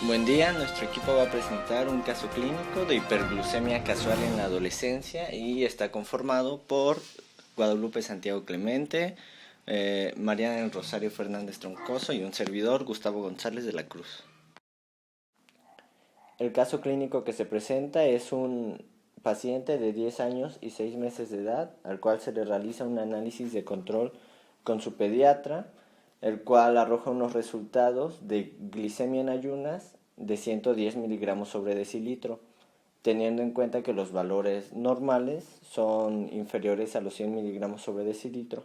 Buen día, nuestro equipo va a presentar un caso clínico de hiperglucemia casual en la adolescencia y está conformado por Guadalupe Santiago Clemente, Mariana Rosario Fernández Troncoso y un servidor, Gustavo González de la Cruz. El caso clínico que se presenta es un paciente de 10 años y 6 meses de edad, al cual se le realiza un análisis de control con su pediatra, el cual arroja unos resultados de glicemia en ayunas de 110 miligramos sobre decilitro, teniendo en cuenta que los valores normales son inferiores a los 100 miligramos sobre decilitro.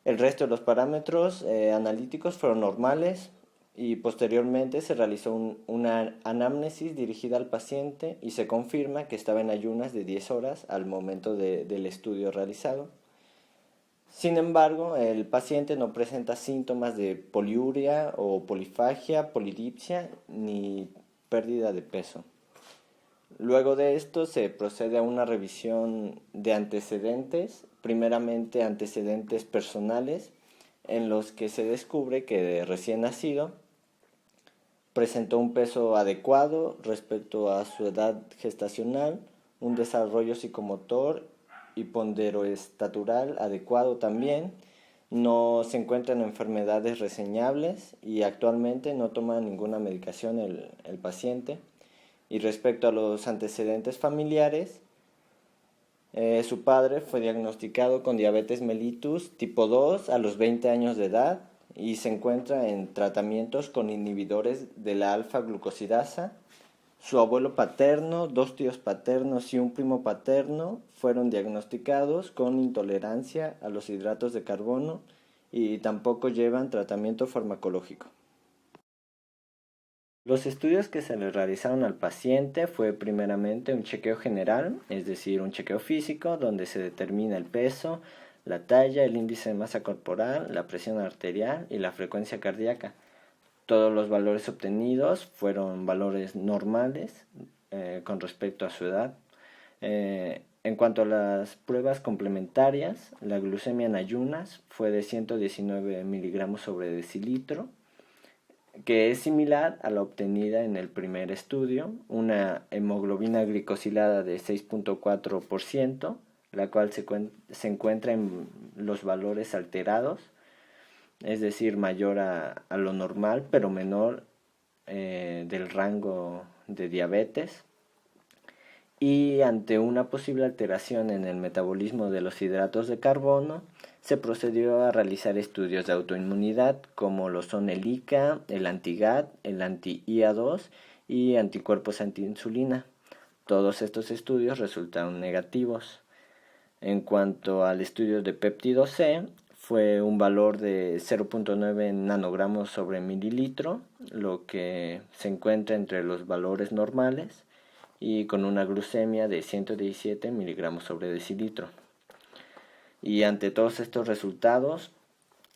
El resto de los parámetros analíticos fueron normales y posteriormente se realizó una anamnesis dirigida al paciente y se confirma que estaba en ayunas de 10 horas al momento del estudio realizado. Sin embargo, el paciente no presenta síntomas de poliuria o polifagia, polidipsia ni pérdida de peso. Luego de esto se procede a una revisión de antecedentes, primeramente antecedentes personales, en los que se descubre que de recién nacido presentó un peso adecuado respecto a su edad gestacional, un desarrollo psicomotor y ponderoestatural adecuado también, no se encuentran enfermedades reseñables y actualmente no toma ninguna medicación el paciente. Y respecto a los antecedentes familiares, su padre fue diagnosticado con diabetes mellitus tipo 2 a los 20 años de edad y se encuentra en tratamientos con inhibidores de la alfa-glucosidasa. Su abuelo paterno, 2 tíos paternos y un primo paterno fueron diagnosticados con intolerancia a los hidratos de carbono y tampoco llevan tratamiento farmacológico. Los estudios que se le realizaron al paciente fue primeramente un chequeo general, es decir, un chequeo físico donde se determina el peso, la talla, el índice de masa corporal, la presión arterial y la frecuencia cardíaca. Todos los valores obtenidos fueron valores normales con respecto a su edad. En cuanto a las pruebas complementarias, la glucemia en ayunas fue de 119 miligramos sobre decilitro, que es similar a la obtenida en el primer estudio, una hemoglobina glicosilada de 6.4%, la cual se encuentra en los valores alterados, es decir, mayor a lo normal, pero menor del rango de diabetes. Y ante una posible alteración en el metabolismo de los hidratos de carbono, se procedió a realizar estudios de autoinmunidad como lo son el ICA, el anti-GAD, el anti-IA2 y anticuerpos antiinsulina. Todos estos estudios resultaron negativos. En cuanto al estudio de péptido C, fue un valor de 0.9 nanogramos sobre mililitro, lo que se encuentra entre los valores normales, y con una glucemia de 117 miligramos sobre decilitro. Y ante todos estos resultados,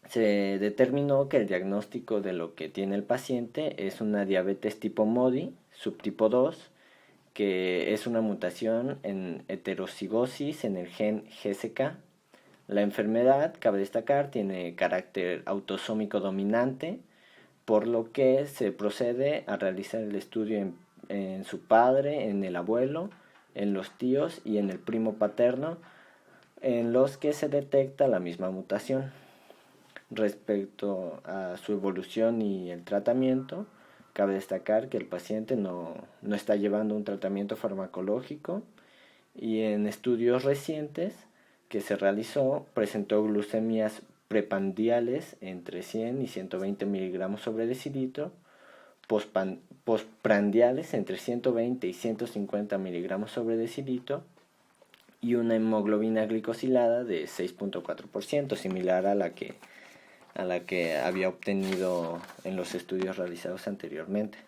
se determinó que el diagnóstico de lo que tiene el paciente es una diabetes tipo MODY, subtipo 2, que es una mutación en heterocigosis en el gen GSK. La enfermedad, cabe destacar, tiene carácter autosómico dominante, por lo que se procede a realizar el estudio en su padre, en el abuelo, en los tíos y en el primo paterno, en los que se detecta la misma mutación. Respecto a su evolución y el tratamiento, cabe destacar que el paciente no está llevando un tratamiento farmacológico y en estudios recientes que se realizó presentó glucemias preprandiales entre 100 y 120 miligramos sobre decilitro, postprandiales entre 120 y 150 miligramos sobre decilitro y una hemoglobina glicosilada de 6.4%, similar a la que había obtenido en los estudios realizados anteriormente.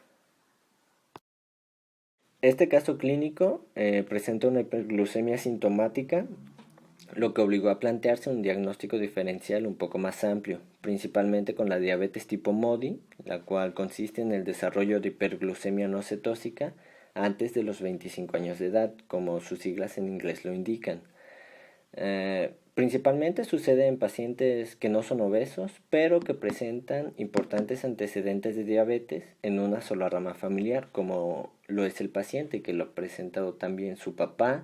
Este caso clínico presenta una hiperglucemia sintomática, lo que obligó a plantearse un diagnóstico diferencial un poco más amplio, principalmente con la diabetes tipo MODY, la cual consiste en el desarrollo de hiperglucemia no cetósica antes de los 25 años de edad, como sus siglas en inglés lo indican. Principalmente sucede en pacientes que no son obesos, pero que presentan importantes antecedentes de diabetes en una sola rama familiar, como lo es el paciente que lo ha presentado también su papá,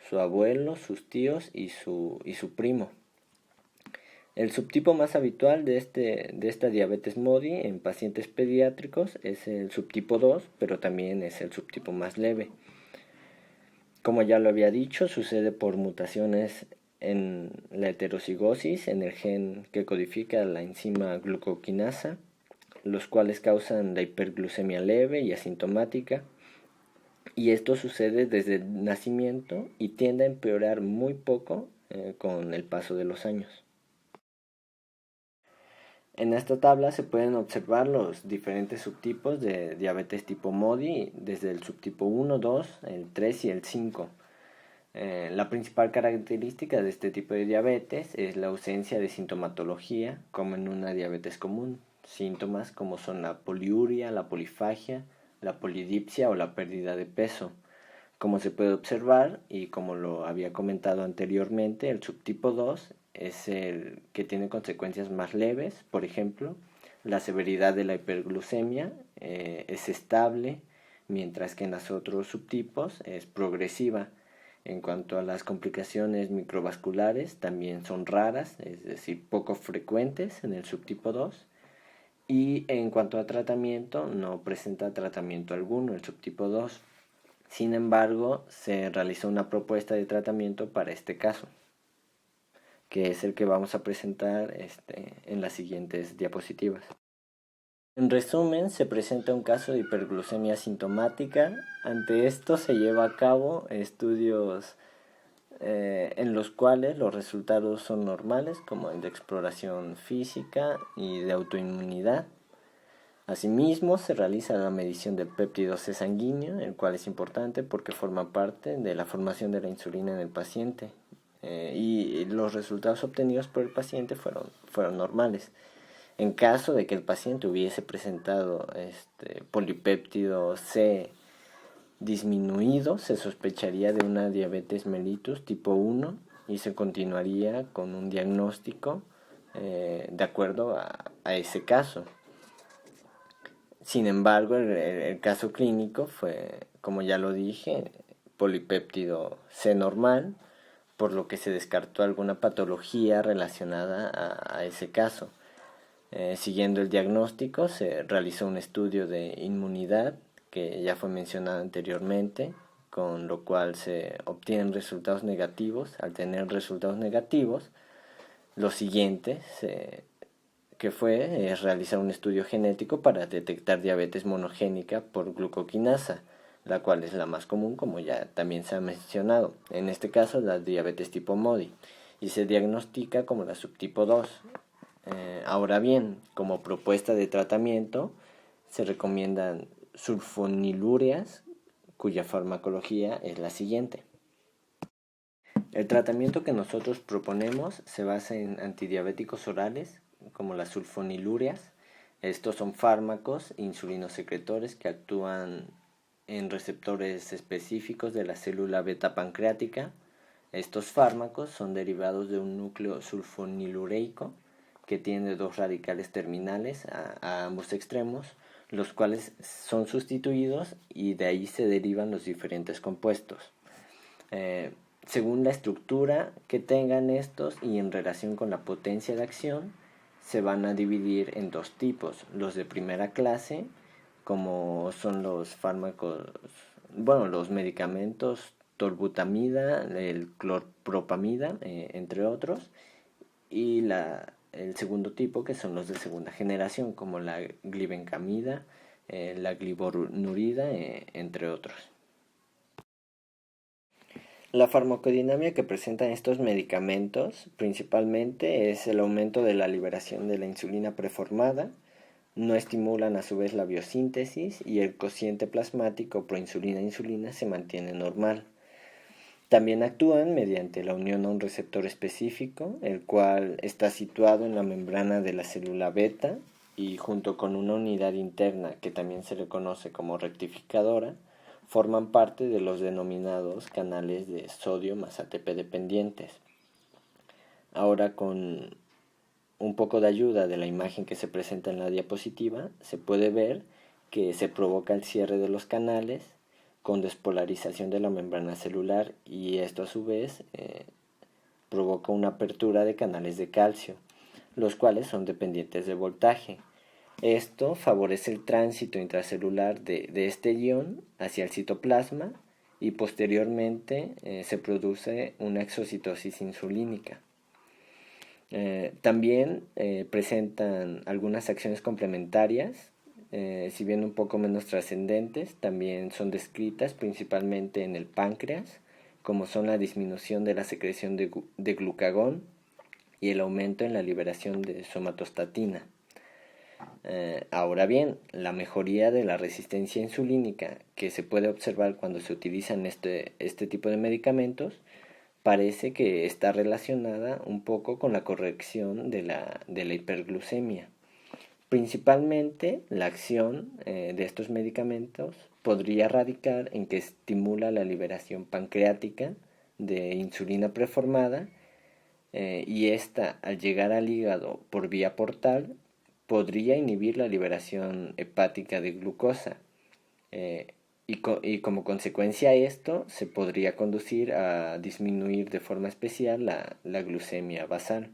su abuelo, sus tíos y su primo. El subtipo más habitual de esta diabetes MODY en pacientes pediátricos es el subtipo 2, pero también es el subtipo más leve. Como ya lo había dicho, sucede por mutaciones en la heterocigosis, en el gen que codifica la enzima glucoquinasa, los cuales causan la hiperglucemia leve y asintomática, y esto sucede desde el nacimiento y tiende a empeorar muy poco con el paso de los años. En esta tabla se pueden observar los diferentes subtipos de diabetes tipo MODY, desde el subtipo 1, 2, el 3 y el 5. La principal característica de este tipo de diabetes es la ausencia de sintomatología, como en una diabetes común. Síntomas como son la poliuria, la polifagia, la polidipsia o la pérdida de peso. Como se puede observar, y como lo había comentado anteriormente, el subtipo 2 es el que tiene consecuencias más leves. Por ejemplo, la severidad de la hiperglucemia es estable, mientras que en los otros subtipos es progresiva. En cuanto a las complicaciones microvasculares, también son raras, es decir, poco frecuentes en el subtipo 2. Y en cuanto a tratamiento, no presenta tratamiento alguno el subtipo 2. Sin embargo, se realizó una propuesta de tratamiento para este caso, que es el que vamos a presentar en las siguientes diapositivas. En resumen, se presenta un caso de hiperglucemia asintomática. Ante esto se lleva a cabo estudios en los cuales los resultados son normales, como el de exploración física y de autoinmunidad. Asimismo, se realiza la medición del péptido C sanguíneo, el cual es importante porque forma parte de la formación de la insulina en el paciente. Y los resultados obtenidos por el paciente fueron normales. En caso de que el paciente hubiese presentado polipéptido C disminuido, se sospecharía de una diabetes mellitus tipo 1 y se continuaría con un diagnóstico de acuerdo a ese caso. Sin embargo, el caso clínico fue, como ya lo dije, polipéptido C normal, por lo que se descartó alguna patología relacionada a ese caso. Siguiendo el diagnóstico, se realizó un estudio de inmunidad, que ya fue mencionado anteriormente, con lo cual se obtienen resultados negativos. Al tener resultados negativos, lo siguiente que fue realizar un estudio genético para detectar diabetes monogénica por glucoquinasa, la cual es la más común, como ya también se ha mencionado. En este caso, la diabetes tipo MODY, y se diagnostica como la subtipo 2. Ahora bien, como propuesta de tratamiento, se recomiendan sulfonilúreas, cuya farmacología es la siguiente. El tratamiento que nosotros proponemos se basa en antidiabéticos orales, como las sulfonilúreas. Estos son fármacos insulinosecretores que actúan en receptores específicos de la célula beta pancreática. Estos fármacos son derivados de un núcleo sulfonilureico que tiene dos radicales terminales a ambos extremos, los cuales son sustituidos y de ahí se derivan los diferentes compuestos. Según la estructura que tengan estos y en relación con la potencia de acción, se van a dividir en dos tipos: los de primera clase, como son los fármacos, los medicamentos tolbutamida, el clorpropamida, entre otros, y el segundo tipo, que son los de segunda generación, como la glibencamida, la gliborunurida, entre otros. La farmacodinámica que presentan estos medicamentos principalmente es el aumento de la liberación de la insulina preformada, no estimulan a su vez la biosíntesis y el cociente plasmático proinsulina-insulina se mantiene normal. También actúan mediante la unión a un receptor específico, el cual está situado en la membrana de la célula beta y junto con una unidad interna que también se le conoce como rectificadora, forman parte de los denominados canales de sodio más ATP dependientes. Ahora, con un poco de ayuda de la imagen que se presenta en la diapositiva, se puede ver que se provoca el cierre de los canales con despolarización de la membrana celular, y esto a su vez provoca una apertura de canales de calcio, los cuales son dependientes de voltaje. Esto favorece el tránsito intracelular de este ion hacia el citoplasma, y posteriormente se produce una exocitosis insulínica. También presentan algunas acciones complementarias, si bien un poco menos trascendentes. También son descritas principalmente en el páncreas, como son la disminución de la secreción de glucagón y el aumento en la liberación de somatostatina. Ahora bien, la mejoría de la resistencia insulínica que se puede observar cuando se utilizan este tipo de medicamentos parece que está relacionada un poco con la corrección de la hiperglucemia. Principalmente, la acción de estos medicamentos podría radicar en que estimula la liberación pancreática de insulina preformada, y esta, al llegar al hígado por vía portal, podría inhibir la liberación hepática de glucosa, y como consecuencia de esto se podría conducir a disminuir de forma especial la glucemia basal.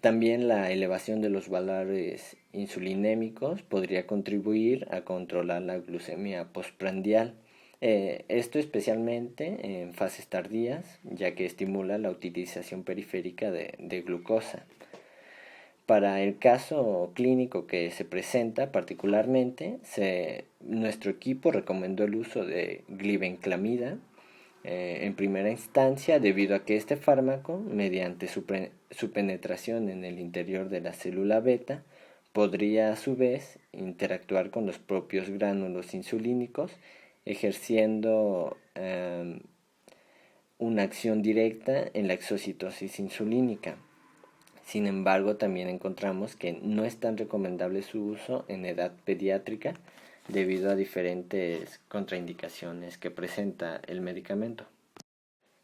También la elevación de los valores insulinémicos podría contribuir a controlar la glucemia postprandial. Esto especialmente en fases tardías, ya que estimula la utilización periférica de glucosa. Para el caso clínico que se presenta particularmente, nuestro equipo recomendó el uso de glibenclamida en primera instancia, debido a que este fármaco, mediante su penetración en el interior de la célula beta, podría a su vez interactuar con los propios gránulos insulínicos, ejerciendo una acción directa en la exocitosis insulínica. Sin embargo, también encontramos que no es tan recomendable su uso en edad pediátrica debido a diferentes contraindicaciones que presenta el medicamento.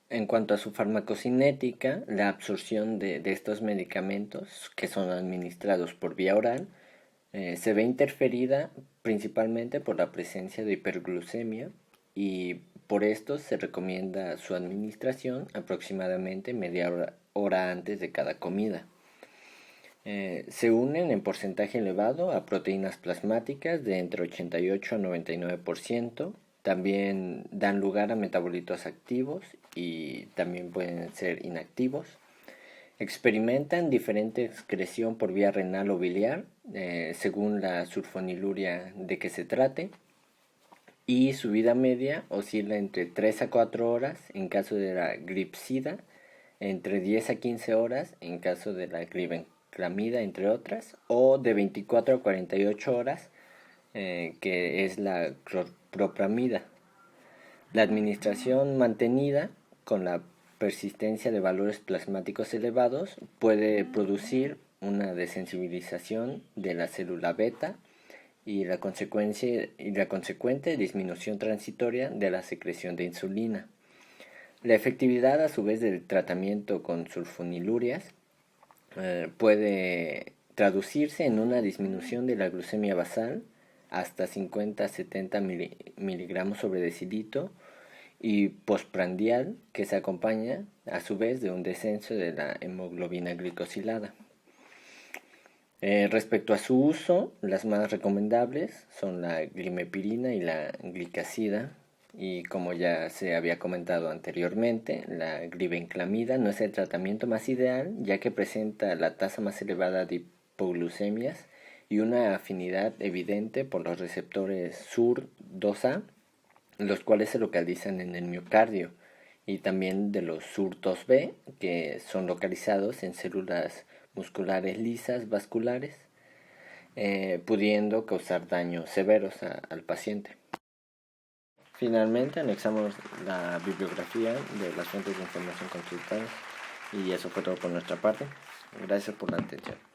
En cuanto a su farmacocinética, la absorción de estos medicamentos, que son administrados por vía oral, se ve interferida principalmente por la presencia de hiperglucemia, y por esto se recomienda su administración aproximadamente media hora antes de cada comida. Se unen en porcentaje elevado a proteínas plasmáticas de entre 88 a 99%. También dan lugar a metabolitos activos y también pueden ser inactivos. Experimentan diferente excreción por vía renal o biliar, según la sulfoniluria de que se trate. Y su vida media oscila entre 3 a 4 horas en caso de la glipsida, entre 10 a 15 horas en caso de la glibenclamida, entre otras, o de 24 a 48 horas, que es la clopropramida. La administración mantenida con la persistencia de valores plasmáticos elevados puede producir una desensibilización de la célula beta y la consecuente disminución transitoria de la secreción de insulina. La efectividad a su vez del tratamiento con sulfonilurias puede traducirse en una disminución de la glucemia basal hasta 50 a 70 miligramos sobre decilitro, y postprandial, que se acompaña a su vez de un descenso de la hemoglobina glicosilada. Respecto a su uso, las más recomendables son la glimepirina y la glicazida, y como ya se había comentado anteriormente, la glibenclamida no es el tratamiento más ideal, ya que presenta la tasa más elevada de hipoglucemias y una afinidad evidente por los receptores SUR2A, los cuales se localizan en el miocardio, y también de los SUR2B, que son localizados en células musculares lisas vasculares, pudiendo causar daños severos al paciente. Finalmente, anexamos la bibliografía de las fuentes de información consultadas, y eso fue todo por nuestra parte. Gracias por la atención.